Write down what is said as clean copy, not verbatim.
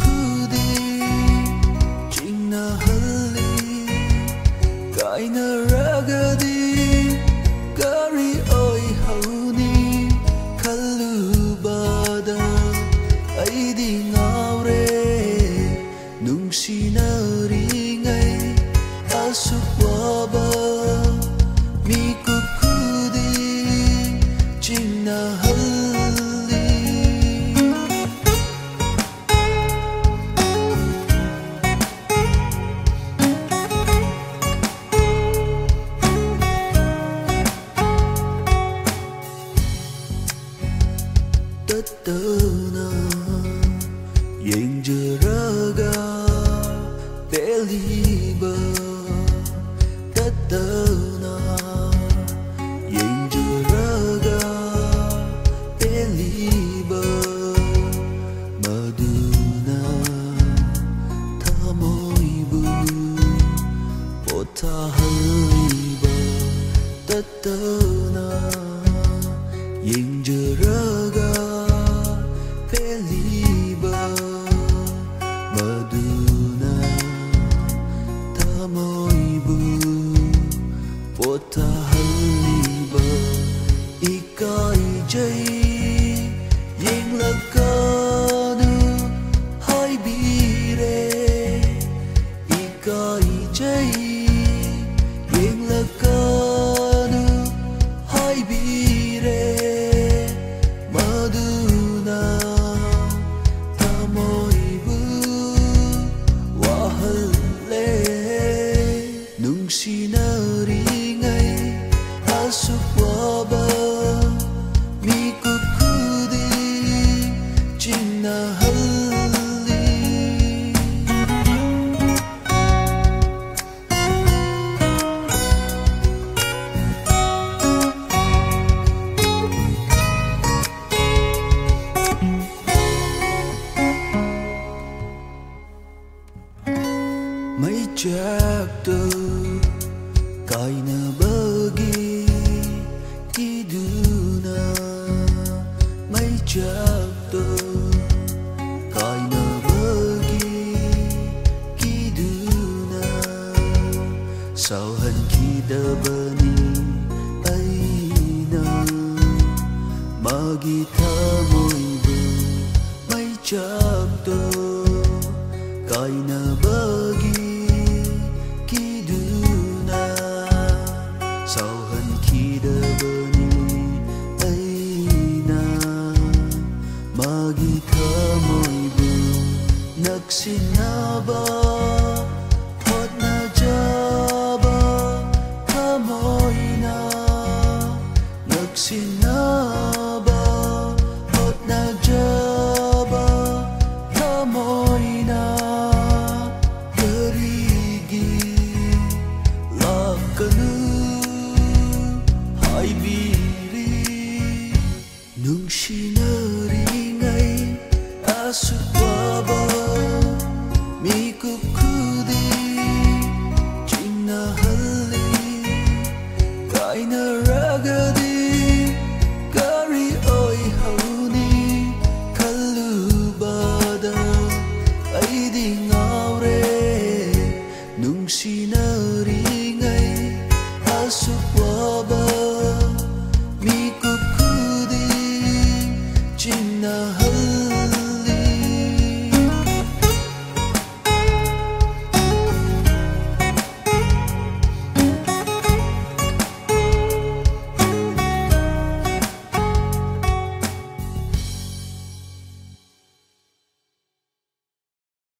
khudi chingna halli kaina ragadi kari oi hauni khalubada aidi ngaure nungsinari ngai asupwaba miku khudi chingna halli tatana yenjaraga deliba tatana yenjaraga deliba maduna thamoibu potahaliba tatana yenjaraga deliba maduna thamoibu potahaliba ikai jai yenglakanu haibire ikai jai yenglakanu haibire maduna thamoibu wahalle nungsinari ngai asupwaba miku khudi chingna halli mai chakto kaina bagi kiduna mai chakto kaina bagi kiduna sao hân kidabani aina magi thamoibu mai chakto kaina bagi kiduna sao hân kidabani aina magi thamoibu naksinaba hotna jaba thamoina naksinaba hotna jaba thamoina